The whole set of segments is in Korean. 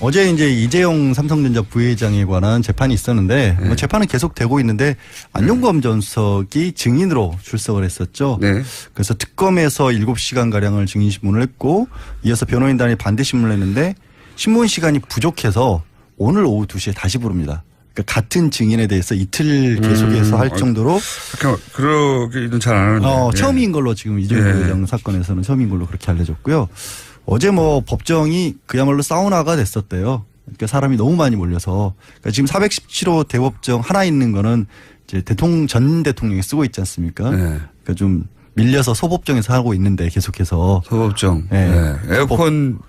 어제 이제 이재용 삼성전자 부회장에 관한 재판이 있었는데 네. 재판은 계속되고 있는데 안종범 전 수석이 증인으로 출석을 했었죠. 네. 그래서 특검에서 7시간 가량을 증인 신문을 했고 이어서 변호인단이 반대 신문을 했는데 신문 시간이 부족해서 오늘 오후 2시에 다시 부릅니다. 그러니까 같은 증인에 대해서 이틀 계속해서 할 정도로 그러기는 잘 안 하는데. 처음인 걸로 지금 이재용 부회장 사건에서는 처음인 걸로 그렇게 알려졌고요. 어제 법정이 그야말로 사우나가 됐었대요. 그러니까 사람이 너무 많이 몰려서. 그러니까 지금 417호 대법정 하나 있는 거는 이제 전 대통령이 쓰고 있지 않습니까? 네. 그러니까 좀 밀려서 소법정에서 하고 있는데 계속해서. 소법정. 네. 네. 에어컨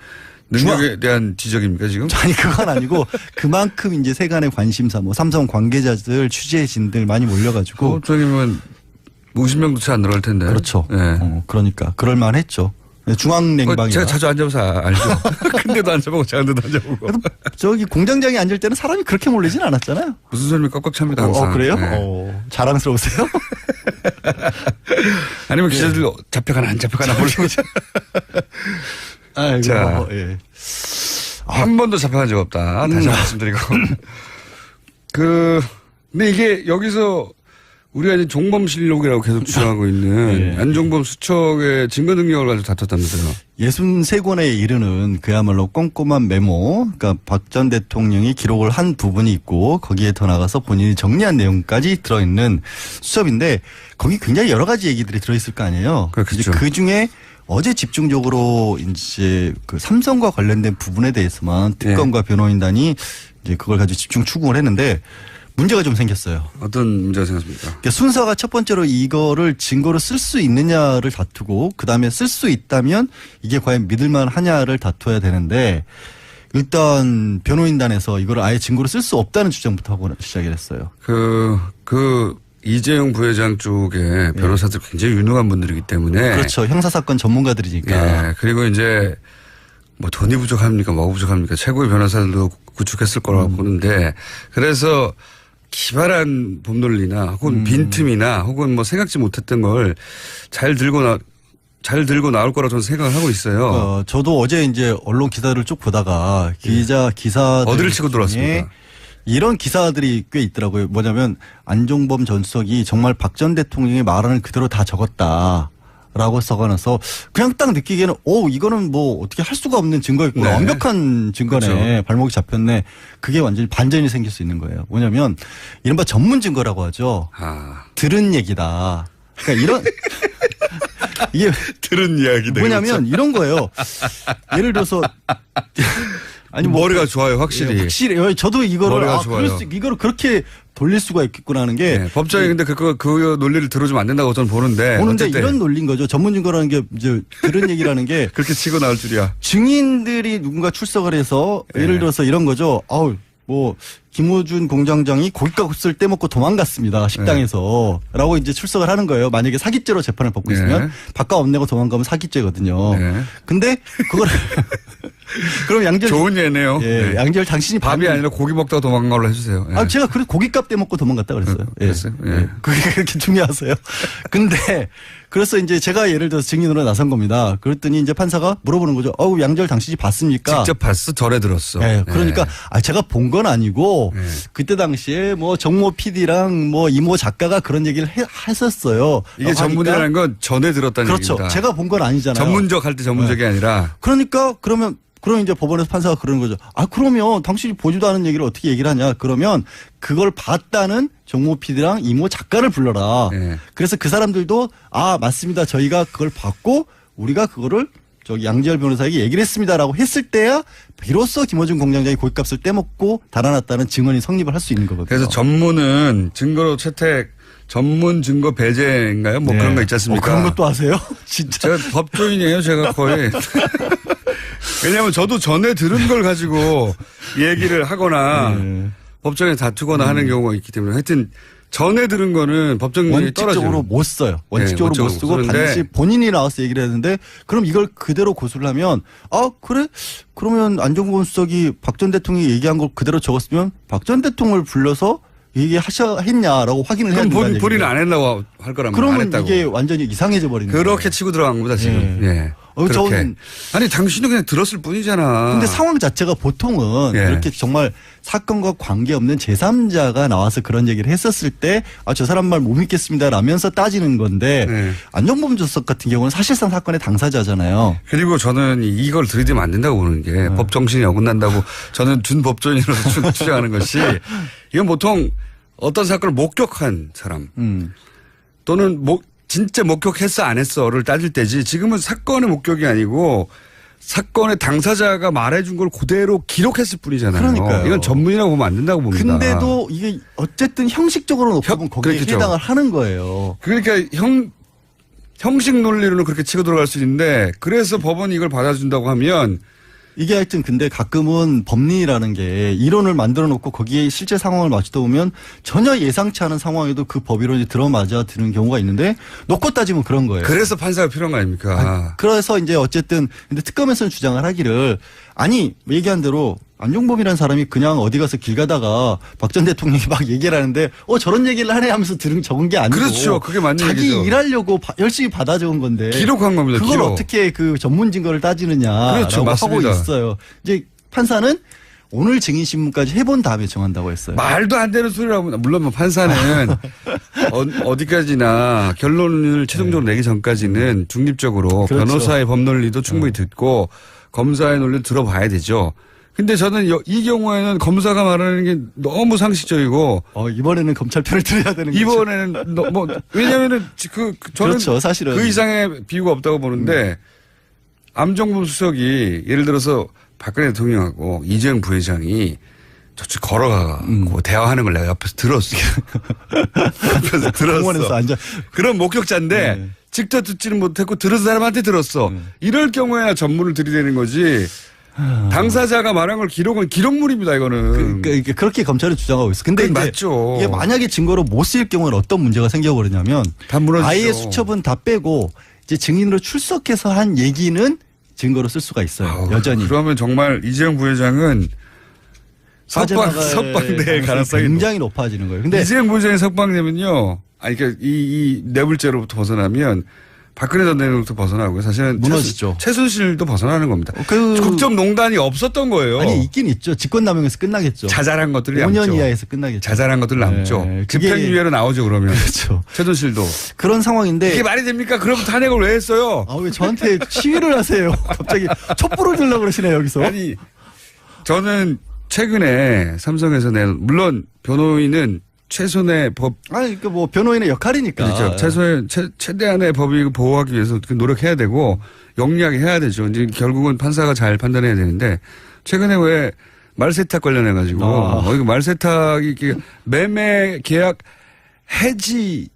능력에 대한 지적입니까 지금? 아니 그건 아니고 그만큼 이제 세간의 관심사 삼성 관계자들 취재진들 많이 몰려가지고. 소법정이면 50명도 채 안 들어갈 텐데. 그렇죠. 네. 그러니까 그럴만했죠. 중앙냉방이라. 제가 자주 앉아서 알죠. 큰데도 앉아보고 작은데도 앉아보고. 저기 공장장에 앉을 때는 사람이 그렇게 몰리진 않았잖아요. 무슨 소리면 꽉꽉 찹니다 항상. 그래요? 네. 자랑스러우세요? 아니면 기자들 잡혀가나 안 잡혀가나 모르고. 아이고, 자, 예. 한 번도 잡혀간 적 없다. 다시 말씀드리고. 근데 이게 여기서 우리가 이제 종범실록이라고 계속 주장하고 있는 안종범 수척의 증거 능력을 가지고 다퉜다면서요. 63권에 이르는 그야말로 꼼꼼한 메모, 그러니까 박 전 대통령이 기록을 한 부분이 있고 거기에 더 나가서 본인이 정리한 내용까지 들어있는 수첩인데 거기 굉장히 여러 가지 얘기들이 들어있을 거 아니에요. 그렇죠. 그 중에 어제 집중적으로 이제 그 삼성과 관련된 부분에 대해서만 특검과 변호인단이 이제 그걸 가지고 집중 추궁을 했는데 문제가 좀 생겼어요. 어떤 문제가 생겼습니까? 그러니까 순서가 첫 번째로 이거를 증거로 쓸 수 있느냐를 다투고 그다음에 쓸 수 있다면 이게 과연 믿을만 하냐를 다투어야 되는데 일단 변호인단에서 이걸 아예 증거로 쓸 수 없다는 주장부터 하고 시작을 했어요. 이재용 부회장 쪽에 변호사들 굉장히 유능한 분들이기 때문에. 그렇죠. 형사사건 전문가들이니까. 예. 그리고 이제 돈이 부족합니까? 뭐가 부족합니까? 최고의 변호사들도 구축했을 거라고 보는데 그래서 기발한 법논리나 혹은 빈틈이나 혹은 생각지 못했던 걸 잘 들고 나올 거라고 저는 생각을 하고 있어요. 저도 어제 이제 언론 기사를 쭉 보다가 기사들 어디를 치고 들어왔습니까? 이런 기사들이 꽤 있더라고요. 뭐냐면 안종범 전 수석이 정말 박 전 대통령의 말안을 그대로 다 적었다. 라고 써가면서 그냥 딱 느끼기에는 이거는 어떻게 할 수가 없는 증거였구나. 네. 완벽한 증거네. 그렇죠. 발목이 잡혔네. 그게 완전히 반전이 생길 수 있는 거예요. 뭐냐면 이른바 전문 증거라고 하죠. 들은 얘기다. 그러니까 이런 이게 들은 이야기다. 뭐냐면 이런 거예요. 예를 들어서 아니 머리가 좋아요, 확실히. 확실히 저도 이거를 이거를 그렇게 돌릴 수가 있겠구나 하는 게 법정이 근데 그 논리를 들어주면 안 된다고 저는 보는데 이런 논리인 거죠. 전문 증거라는 게 이제 들은 얘기라는 게 그렇게 치고 나올 줄이야. 증인들이 누군가 출석을 해서 예를 들어서 이런 거죠. 김호준 공장장이 고깃값을 떼먹고 도망갔습니다. 식당에서. 라고 이제 출석을 하는 거예요. 만약에 사기죄로 재판을 받고 있으면 밥값 안 내고 도망가면 사기죄거든요. 근데 그걸 그럼 양절 좋은 예네요. 양절 당신이 밥이 아니라 고기 먹다가 도망간 걸로 해주세요. 제가 그래서 고깃값 떼먹고 도망갔다 그랬어요. 그랬어요? 그게 그렇게 중요하세요. 근데 그래서 이제 제가 예를 들어서 증인으로 나선 겁니다. 그랬더니 이제 판사가 물어보는 거죠. 양절 당신이 봤습니까? 직접 봤어? 전에 들었어. 그러니까 제가 본 건 아니고 그때 당시에 정모 PD랑 이모 작가가 그런 얘기를 했었어요. 이게 전문이라는 건 전에 들었다는 얘기입니다. 그렇죠. 제가 본 건 아니잖아요. 전문적 할 때 전문적이 아니라. 그러니까 그럼 이제 법원에서 판사가 그러는 거죠. 그러면 당신이 보지도 않은 얘기를 어떻게 얘기를 하냐. 그러면 그걸 봤다는 정모 PD랑 이모 작가를 불러라. 그래서 그 사람들도 맞습니다. 저희가 그걸 봤고 우리가 그거를 양지열 변호사에게 얘기를 했습니다라고 했을 때야 비로소 김호준 공장장이 고깃값을 떼먹고 달아났다는 증언이 성립을 할 수 있는 거거든요. 그래서 전문은 증거로 채택 전문 증거 배제인가요? 그런 거 있지 않습니까? 그런 것도 아세요? 진짜. 제가 법조인이에요. 제가 거의. 왜냐하면 저도 전에 들은 걸 가지고 얘기를 하거나 법정에 다투거나 하는 경우가 있기 때문에 하여튼 전에 들은 거는 법정이 원칙적으로 못 써요. 원칙적으로 못 쓰고 반드시 본인이 나와서 얘기를 했는데 그럼 이걸 그대로 고수를 하면 그래? 그러면 안종범 수석이 박 전 대통령이 얘기한 걸 그대로 적었으면 박 전 대통령을 불러서 얘기했냐라고 확인을 해야 된다는 본인은 안 했나고 할 거라면 안 그러면 했다고. 이게 완전히 이상해져 버리는 그렇게 거예요. 치고 들어간 겁니다 지금. 예. 예. 그렇게. 저는 아니 당신도 그냥 들었을 뿐이잖아. 근데 상황 자체가 보통은 예. 이렇게 정말 사건과 관계없는 제3자가 나와서 그런 얘기를 했었을 때 저 사람 말 못 믿겠습니다 라면서 따지는 건데 예. 안종범 주석 같은 경우는 사실상 사건의 당사자잖아요. 그리고 저는 이걸 들이대면 안 된다고 보는 게 법 정신이 어긋난다고 저는 준법조인으로서 주장하는 것이 이건 보통 어떤 사건을 목격한 사람 또는 진짜 목격했어 안 했어를 따질 때지 지금은 사건의 목격이 아니고 사건의 당사자가 말해준 걸 그대로 기록했을 뿐이잖아요. 그러니까요. 이건 전문이라고 보면 안 된다고 봅니다. 근데도 이게 어쨌든 형식적으로 놓고 거기에 그렇겠죠. 해당을 하는 거예요. 그러니까 형식 논리로는 그렇게 치고 들어갈 수 있는데 그래서 법원이 이걸 받아준다고 하면 이게 하여튼 근데 가끔은 법리라는 게 이론을 만들어 놓고 거기에 실제 상황을 맞추다 보면 전혀 예상치 않은 상황에도 그 법이론이 들어맞아 드는 경우가 있는데 놓고 따지면 그런 거예요. 그래서 판사가 필요한 거 아닙니까? 그래서 이제 어쨌든 근데 특검에서는 주장을 하기를 아니 얘기한 대로 안종범이라는 사람이 그냥 어디 가서 길 가다가 박 전 대통령이 막 얘기를 하는데 저런 얘기를 하네 하면서 적은 게 아니고 그렇죠. 그게 맞는 자기 얘기죠. 일하려고 열심히 받아 적은 건데 기록한 겁니다. 그걸 기록. 어떻게 그 전문 증거를 따지느냐라고 그렇죠. 하고 맞습니다. 있어요. 이제 판사는 오늘 증인 신문까지 해본 다음에 정한다고 했어요. 말도 안 되는 소리라고 물론 뭐 판사는 어디까지나 결론을 최종적으로 내기 전까지는 중립적으로 그렇죠. 변호사의 법 논리도 충분히 듣고 검사의 논리도 들어봐야 되죠. 근데 저는 이 경우에는 검사가 말하는 게 너무 상식적이고 이번에는 검찰 편을 들어야 되는 거죠. 이번에는 왜냐면은 저는 그렇죠, 사실은. 그 이상의 비유가 없다고 보는데 안종범 수석이 예를 들어서 박근혜 대통령하고 이재용 부회장이 저쪽 걸어가고 대화하는 걸 내가 옆에서 들었어. 옆에서 들었어. 공원에서 앉아. 그런 목격자인데 네. 직접 듣지는 못했고 들은 사람한테 들었어. 이럴 경우에야 전문을 들이대는 거지. 당사자가 말한 걸 기록은 기록물입니다. 이거는. 그렇게 검찰은 주장하고 있어. 근데 이제 맞죠. 이게 만약에 증거로 못 쓰일 경우는 어떤 문제가 생겨버리냐면 다 무너지죠. 아예 수첩은 다 빼고 이제 증인으로 출석해서 한 얘기는 증거로 쓸 수가 있어요. 여전히. 그러면 정말 이재용 부회장은 빠져나갈 석방될 가능성이 굉장히 높아지는 거예요. 근데 이재용 부회장이 석방되면요. 그러니까 이 뇌물죄로부터 벗어나면 박근혜 전 대통령부터 벗어나고요. 사실은 무너지죠. 최순실도 벗어나는 겁니다. 국정농단이 없었던 거예요. 아니 있긴 있죠. 직권남용에서 끝나겠죠. 자잘한 것들이 5년 남죠. 이하에서 끝나겠죠. 자잘한 것들 남죠. 네, 집행유예로 나오죠 그러면. 그렇죠. 최순실도. 그런 상황인데 이게 말이 됩니까? 그럼 탄핵을 왜 했어요? 왜 저한테 시위를 하세요? 갑자기 촛불을 들려고 그러시네요 여기서. 아니 저는 최근에 삼성에서 낸 물론 변호인은 최선의 법. 그러니까 뭐 변호인의 역할이니까. 그렇죠. 최대한의 법익을 보호하기 위해서 노력해야 되고 영리하게 해야 되죠. 이제 결국은 판사가 잘 판단해야 되는데 최근에 왜 말세탁 관련해가지고 이거 말세탁이 이렇게 매매 계약 해지.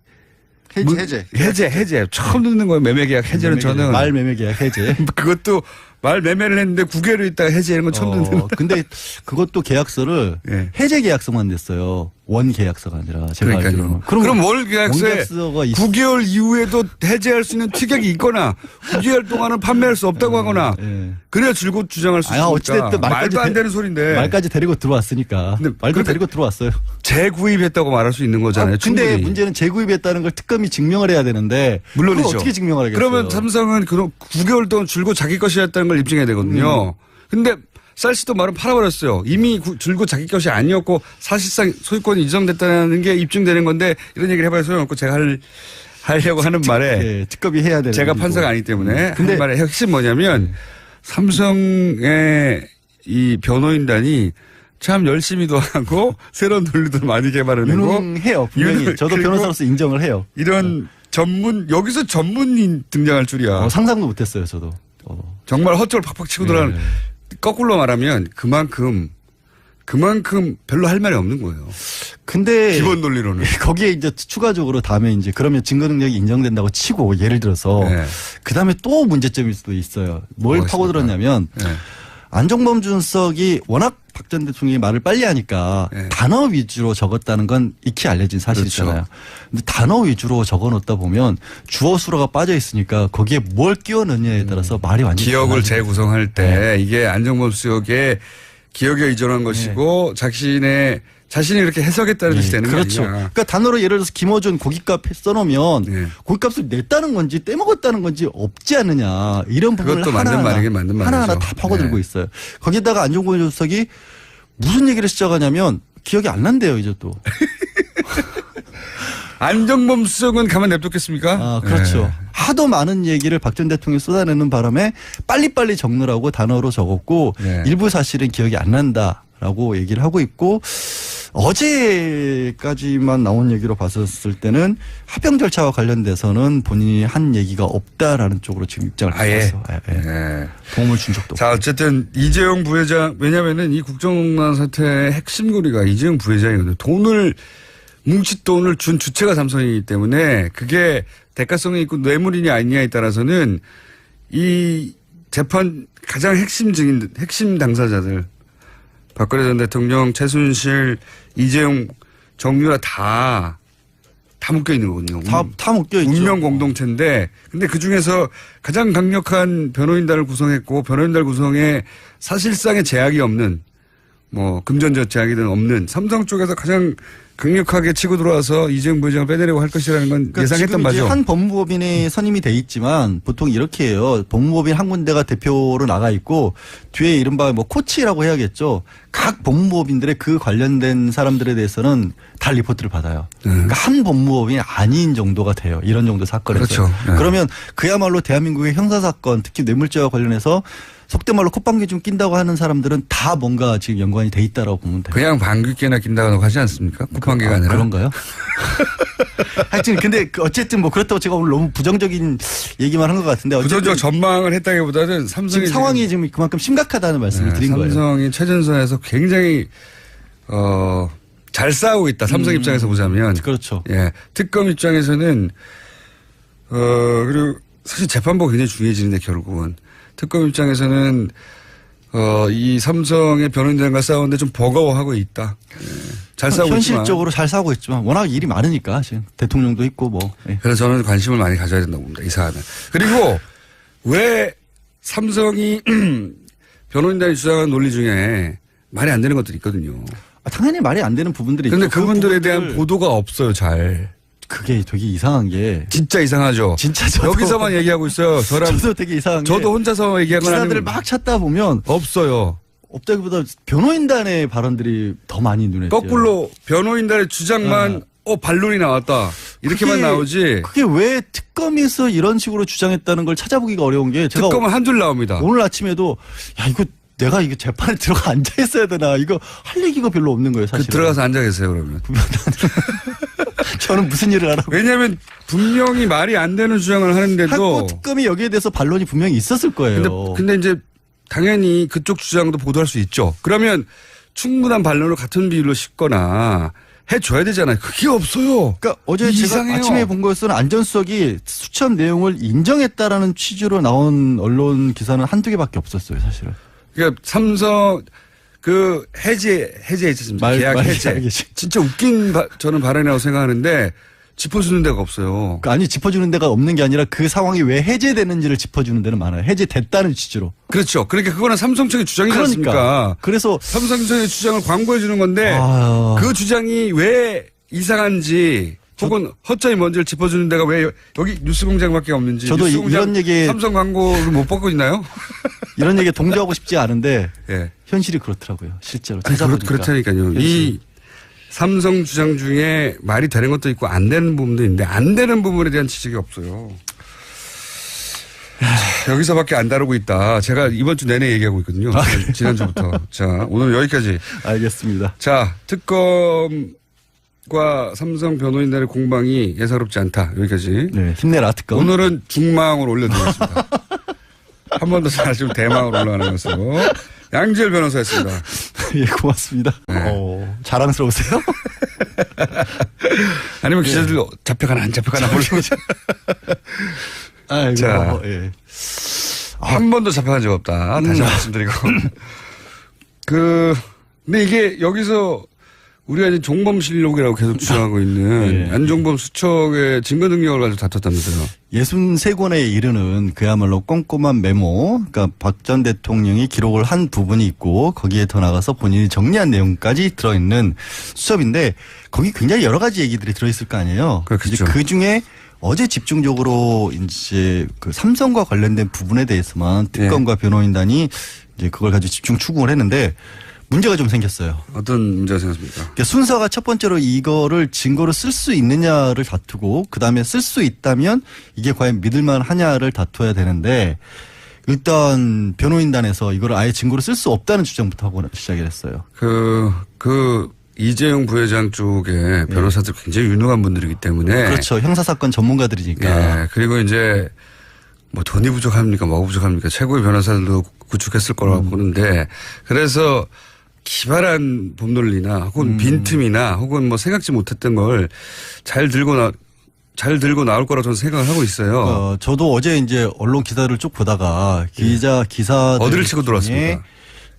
해제. 처음 듣는 거예요. 매매 계약 해제는 저는. 말 매매 계약 해제. 그것도 말 매매를 했는데 9개월 있다가 해제하는 건 처음 듣는 거. 근데 그것도 계약서를 해제 계약서만 냈어요. 원 계약서가 아니라 제가 알기로는. 그럼 월 계약서에 9개월 이후에도 해제할 수 있는 특약이 있거나 9개월 동안은 판매할 수 없다고 하거나 그래야 줄곧 주장할 수 있으니까. 어찌됐든 말도 안 되는 소리인데. 말까지 데리고 들어왔으니까. 말도 데리고 들어왔어요. 재구입했다고 말할 수 있는 거잖아요. 근데 문제는 재구입했다는 걸 특검이 증명을 해야 되는데 물론이죠. 어떻게 증명을 하겠어요. 그러면 삼성은 9개월 동안 줄곧 자기 것이었다는 걸 입증해야 되거든요. 근데 쌀시도 말은 팔아버렸어요. 이미 줄곧 자기 것이 아니었고 사실상 소유권이 이전됐다는 게 입증되는 건데 이런 얘기를 해봐야 소용없고 제가 하려고 하는 말에 특검이 해야 되는 제가 일이고. 판사가 아니기 때문에 하는 말의 핵심 뭐냐면 삼성의 이 변호인단이 참 열심히도 하고 새로운 논리도 많이 개발을 하고 유능해요. 분명히 저도 변호사로서 인정을 해요. 이런 여기서 전문인 등장할 줄이야. 상상도 못했어요. 저도. 정말 헛절 팍팍 치고 들어가는 거꾸로 말하면 그만큼 별로 할 말이 없는 거예요. 근데 기본 논리로는 거기에 이제 추가적으로 다음에 이제 그러면 증거 능력이 인정된다고 치고 예를 들어서 그 다음에 또 문제점일 수도 있어요. 뭘 파고들었냐면 안종범 주석이 워낙 박 전 대통령이 말을 빨리 하니까 단어 위주로 적었다는 건 익히 알려진 사실이잖아요. 그렇죠. 근데 단어 위주로 적어놓다 보면 주어 수로가 빠져 있으니까 거기에 뭘 끼워 넣느냐에 따라서 말이 완전히 기억을 재구성할 때 이게 안종범 수석의 기억에 의존한 것이고 자신이 이렇게 해석했다는 뜻이 되는 그렇죠. 거죠. 그러니까 단어로 예를 들어서 김어준 고깃값 써놓으면 고깃값을 냈다는 건지 떼먹었다는 건지 없지 않느냐 이런 부분을 그것도 맞는 말이긴 맞는 말이죠. 하나하나 다 파고들고 있어요. 거기다가 안종범 주석이 무슨 얘기를 시작하냐면 기억이 안 난대요 이제 또. 안종범 수석은 가만 냅뒀겠습니까? 아, 그렇죠. 하도 많은 얘기를 박 전 대통령이 쏟아내는 바람에 빨리빨리 적느라고 단어로 적었고 일부 사실은 기억이 안 난다라고 얘기를 하고 있고 어제까지만 나온 얘기로 봤었을 때는 합병 절차와 관련돼서는 본인이 한 얘기가 없다라는 쪽으로 지금 입장을 바꿨어요. 도움을 준 적도 없고. 자, 어쨌든 이재용 부회장 왜냐면은 이 국정농단 사태의 핵심고리가 이재용 부회장이거든요. 뭉칫 돈을 준 주체가 삼성이기 때문에 그게 대가성이 있고 뇌물이냐 아니냐에 따라서는 이 재판 가장 핵심 당사자들 박근혜 전 대통령, 최순실, 이재용, 정유라 다 묶여 있는 거거든요. 다 묶여 있죠. 운명 공동체인데 근데 그중에서 가장 강력한 변호인단을 구성했고 변호인단 구성에 사실상의 제약이 없는 뭐 금전적 제약이든 없는 삼성 쪽에서 가장 강력하게 치고 들어와서 이재용 부회장을 빼내려고 할 것이라는 건 그러니까 예상했던 바죠. 한 법무법인이 선임이 돼 있지만 보통 이렇게 해요. 법무법인 한 군데가 대표로 나가 있고 뒤에 이른바 뭐 코치라고 해야겠죠. 각 법무법인들의 그 관련된 사람들에 대해서는 다 리포트를 받아요. 그러니까 한 법무법인이 아닌 정도가 돼요. 이런 정도 사건에서. 그렇죠. 그러면 그야말로 대한민국의 형사사건 특히 뇌물죄와 관련해서 속된 말로 콧방귀 좀 낀다고 하는 사람들은 다 뭔가 지금 연관이 돼 있다라고 보면 돼요. 그냥 방귀깨나 낀다고 하지 않습니까? 콧방귀가 아니라. 그런가요? 하여튼 근데 어쨌든 뭐 그렇다고 제가 오늘 너무 부정적인 얘기만 한 것 같은데 부정적 전망을 했다기보다는 삼성이 지금 상황이 지금 그만큼 심각하다는 말씀을 드린 거예요. 삼성이 최전선에서 굉장히 잘 싸우고 있다. 삼성 입장에서 보자면. 그렇죠. 예. 특검 입장에서는 그리고 사실 재판부가 굉장히 중요해지는데 결국은 특검 입장에서는 이 삼성의 변호인단과 싸우는데 좀 버거워하고 있다. 예. 잘 싸우고 있지만. 현실적으로 잘 싸우고 있지만 워낙 일이 많으니까 지금 대통령도 있고 뭐. 예. 그래서 저는 관심을 많이 가져야 된다고 봅니다. 이 사안은. 그리고 왜 삼성이 변호인단이 주장하는 논리 중에 말이 안 되는 것들이 있거든요. 당연히 말이 안 되는 부분들이 그런데 있죠. 그분들에 대한 보도가 없어요. 잘. 그게 되게 이상한 게. 진짜 이상하죠. 진짜 저도. 여기서만 얘기하고 있어요. 저도 되게 이상한 게. 저도 혼자서 얘기한 건 기사들을 막 찾다 보면. 없어요. 없다기보다 변호인단의 발언들이 더 많이 눈에 띄어요. 거꾸로 변호인단의 주장만 반론이 나왔다. 이렇게만 나오지. 그게 왜 특검에서 이런 식으로 주장했다는 걸 찾아보기가 어려운 게 제가 특검은 한 줄 나옵니다. 오늘 아침에도 야 이거 내가 이거 재판에 들어가 앉아 있어야 되나 이거 할 얘기가 별로 없는 거예요 사실. 들어가서 앉아 계세요 그러면. 저는 무슨 일을 하라고. 왜냐하면 분명히 말이 안 되는 주장을 하는데도. 특검이 여기에 대해서 반론이 분명히 있었을 거예요. 근데 이제 당연히 그쪽 주장도 보도할 수 있죠. 그러면 충분한 반론을 같은 비율로 싣거나 해줘야 되잖아요. 그게 없어요. 그러니까 어제 이상해요. 제가 아침에 본 것은 안전수석이 수천 내용을 인정했다라는 취지로 나온 언론 기사는 한두 개밖에 없었어요 사실은. 그러니까 삼성 그 해제했습니다. 계약 해제. 진짜 웃긴 저는 발언이라고 생각하는데 짚어주는 데가 없어요. 아니 짚어주는 데가 없는 게 아니라 그 상황이 왜 해제되는지를 짚어주는 데는 많아요. 해제됐다는 취지로. 그렇죠. 그러니까 그거는 삼성청의 주장이지 않습니까? 그래서 삼성청의 주장을 광고해 주는 건데 그 주장이 왜 이상한지 혹은 허점이 뭔지를 짚어주는 데가 왜 여기 뉴스공장밖에 없는지. 저도 이런 얘기에 삼성 광고를 못 받고 있나요? 이런 얘기에 동조하고 싶지 않은데 예. 현실이 그렇더라고요. 실제로. 그렇다니까요. 현실이. 이 삼성 주장 중에 말이 되는 것도 있고 안 되는 부분도 있는데 안 되는 부분에 대한 지적이 없어요. 여기서밖에 안 다루고 있다. 제가 이번 주 내내 얘기하고 있거든요. 지난주부터. 자, 오늘 여기까지. 알겠습니다. 자, 특검과 삼성 변호인단의 공방이 예사롭지 않다. 여기까지. 네, 힘내라 특검. 오늘은 중망으로 올려드리겠습니다. 한 번 더 잘하시면 대망으로 올라가는 것으로. 양지열 변호사였습니다. 예, 고맙습니다. 네. 자랑스러우세요? 아니면 기자들 잡혀가나 안 잡혀가나 모르겠죠. 아이고, 자, 예. 한 번도 잡혀간 적 없다. 다시 말씀드리고. 근데 이게 여기서 우리가 이제 종범실록이라고 계속 주장하고 있는 안종범 수석의 증거 능력을 가지고 다퉜다면서요. 63권에 이르는 그야말로 꼼꼼한 메모, 그러니까 박 전 대통령이 기록을 한 부분이 있고 거기에 더 나가서 본인이 정리한 내용까지 들어있는 수첩인데 거기 굉장히 여러 가지 얘기들이 들어있을 거 아니에요. 그렇겠죠. 그 중에 어제 집중적으로 이제 그 삼성과 관련된 부분에 대해서만 특검과 변호인단이 이제 그걸 가지고 집중 추궁을 했는데 문제가 좀 생겼어요. 어떤 문제가 생겼습니까? 그러니까 순서가 첫 번째로 이거를 증거로 쓸 수 있느냐를 다투고 그다음에 쓸 수 있다면 이게 과연 믿을만 하냐를 다투어야 되는데 일단 변호인단에서 이걸 아예 증거로 쓸 수 없다는 주장부터 하고 시작을 했어요. 이재용 부회장 쪽에 변호사들 굉장히 유능한 분들이기 때문에. 그렇죠. 형사사건 전문가들이니까. 예. 그리고 이제 뭐 돈이 부족합니까? 뭐가 부족합니까? 최고의 변호사들도 구축했을 거라고 보는데 그래서 기발한 법논리나 혹은 빈틈이나 혹은 뭐 생각지 못했던 걸 잘 들고 나올 거라고 저는 생각을 하고 있어요. 저도 어제 이제 언론 기사를 쭉 보다가 기사들 어디를 치고 들어왔습니까?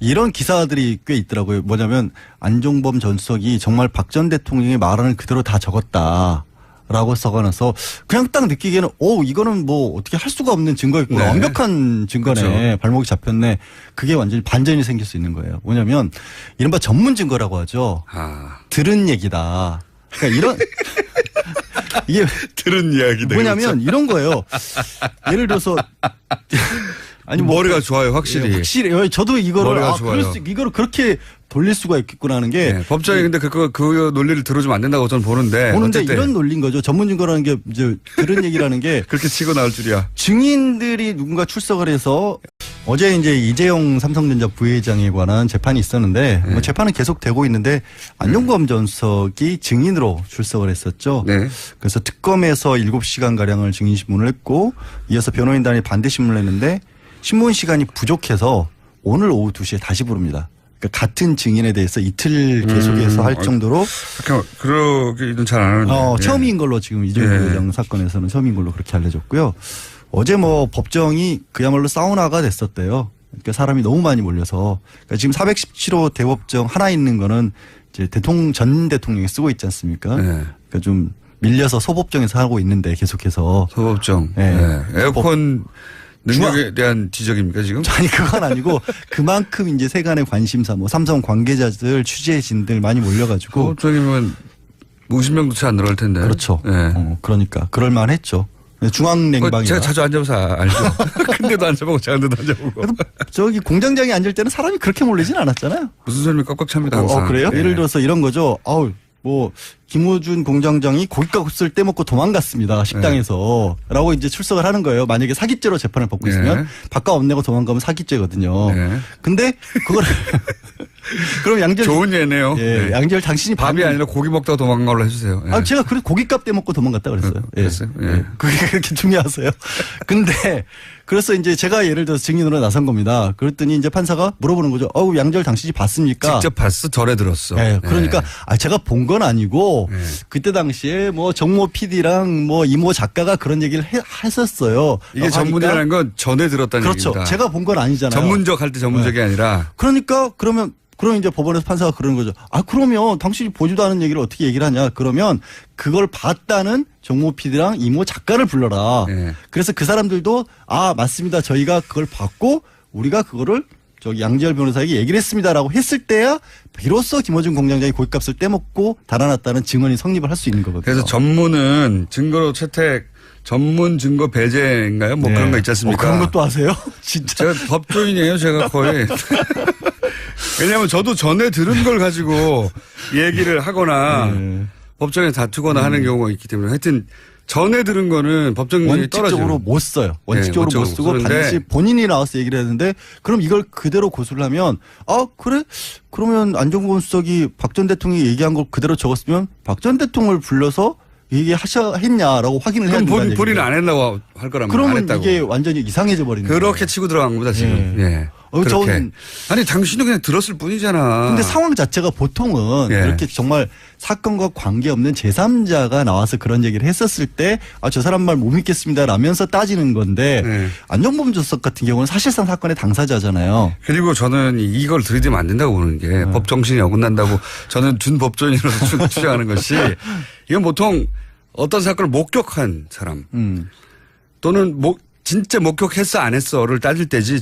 이런 기사들이 꽤 있더라고요. 뭐냐면 안종범 전 수석이 정말 박 전 대통령의 말을 그대로 다 적었다라고 써가면서 그냥 딱 느끼기에는 이거는 뭐 어떻게 할 수가 없는 증거였구나. 네. 완벽한 증거네. 그렇죠. 발목이 잡혔네. 그게 완전히 반전이 생길 수 있는 거예요. 뭐냐면 이른바 전문 증거라고 하죠. 들은 얘기다. 그러니까 이런 이게 들은 이야기다. 뭐냐면 이런 거예요. 예를 들어서 아니 머리가 좋아요, 확실히. 확실히 저도 이거를 이거를 그렇게 돌릴 수가 있겠구나 하는 게 법정에 근데 그 논리를 들어주면 안 된다고 저는 보는데 이런 논리인 거죠. 전문 증거라는 게 이제 들은 얘기라는 게 그렇게 치고 나올 줄이야. 증인들이 누군가 출석을 해서 어제 이제 이재용 삼성전자 부회장에 관한 재판이 있었는데 뭐 재판은 계속되고 있는데 안종범 전 수석이 증인으로 출석을 했었죠. 그래서 특검에서 7시간 가량을 증인 신문을 했고 이어서 변호인단이 반대 신문을 했는데 신문 시간이 부족해서 오늘 오후 2시에 다시 부릅니다. 그러니까 같은 증인에 대해서 이틀 계속해서 할 정도로 그러기는 잘 안 하는데 처음인 걸로 지금 이재용 부회장 사건에서는 처음인 걸로 그렇게 알려졌고요. 어제 뭐 법정이 그야말로 사우나가 됐었대요. 그러니까 사람이 너무 많이 몰려서 그러니까 지금 417호 대법정 하나 있는 거는 이제 전 대통령이 쓰고 있지 않습니까? 그러니까 좀 밀려서 소법정에서 하고 있는데 계속해서 소법정 에어컨 능력에 대한 지적입니까 지금? 아니 그건 아니고 그만큼 이제 세간의 관심사 뭐 삼성 관계자들 취재진들 많이 몰려가지고 소법정이면 50명도 채 안 들어갈 텐데. 그렇죠. 그러니까 그럴만했죠. 중앙냉방이라. 제가 자주 앉아봐서 알죠. 근데도 앉아보고 작은데도 앉아보고. 저기 공장장에 앉을 때는 사람이 그렇게 몰리진 않았잖아요. 무슨 소리 꽉꽉 찹니다 항상. 그래요? 예를 들어서 이런 거죠. 뭐 김호준 공장장이 고깃값을 떼먹고 도망갔습니다. 식당에서. 라고 이제 출석을 하는 거예요. 만약에 사기죄로 재판을 받고 있으면 밥값 안 내고 도망가면 사기죄거든요. 근데 그걸 그럼 양절 좋은 예네요. 양절 당신이 밥이 아니라 고기 먹다가 도망간 걸로 해주세요. 제가 그래서 고깃값 떼먹고 도망갔다 그랬어요. 그랬어요? 그게 그렇게 중요하세요. 근데 그래서 이제 제가 예를 들어서 증인으로 나선 겁니다. 그랬더니 이제 판사가 물어보는 거죠. 양절 당신이 봤습니까? 직접 봤어? 절에 들었어. 그러니까 제가 본 건 아니고 그때 당시에 뭐 정모 PD랑 뭐 이모 작가가 그런 얘기를 했었어요. 이게 전문이라는 건 전에 들었다는 얘기입니다. 그렇죠. 제가 본 건 아니잖아요. 전문적 할 때 전문적이 아니라. 그러니까 그럼 이제 법원에서 판사가 그러는 거죠. 그러면 당신이 보지도 않은 얘기를 어떻게 얘기를 하냐. 그러면 그걸 봤다는 정모 PD랑 이모 작가를 불러라. 그래서 그 사람들도 맞습니다. 저희가 그걸 봤고 우리가 그거를 양지열 변호사에게 얘기를 했습니다라고 했을 때야 비로소 김호준 공장장이 고깃값을 떼먹고 달아났다는 증언이 성립을 할 수 있는 거거든요. 그래서 전문은 증거로 채택 전문 증거 배제인가요? 뭐 그런 거 있지 않습니까? 그런 것도 아세요? 진짜. 제가 법조인이에요. 제가 거의. 왜냐하면 저도 전에 들은 걸 가지고 얘기를 하거나 법정에 다투거나 하는 경우가 있기 때문에 하여튼 전에 들은 거는 법정이 원칙적으로 못 써요. 원칙적으로 못 쓰고 반드시 본인이 나와서 얘기를 했는데 그럼 이걸 그대로 고수를 하면 그래? 그러면 안종범 수석이 박 전 대통령이 얘기한 걸 그대로 적었으면 박 전 대통령을 불러서 얘기했냐라고 확인을 해야 된다는 본인은 안 했다고 할 거라면 그러면 안 했다고. 이게 완전히 이상해져 버리는 거예요. 그렇게 치고 들어간 겁니다 지금. 그렇게. 아니 당신은 그냥 들었을 뿐이잖아. 근데 상황 자체가 보통은 예. 이렇게 정말 사건과 관계없는 제3자가 나와서 그런 얘기를 했었을 때 저 사람 말 못 믿겠습니다 라면서 따지는 건데 예. 안종범 주석 같은 경우는 사실상 사건의 당사자잖아요. 그리고 저는 이걸 들이대면 안 된다고 보는 게 법 정신이 어긋난다고 저는 준법조인으로서 주장하는 것이 이건 보통 어떤 사건을 목격한 사람 또는 진짜 목격했어 안 했어를 따질 때지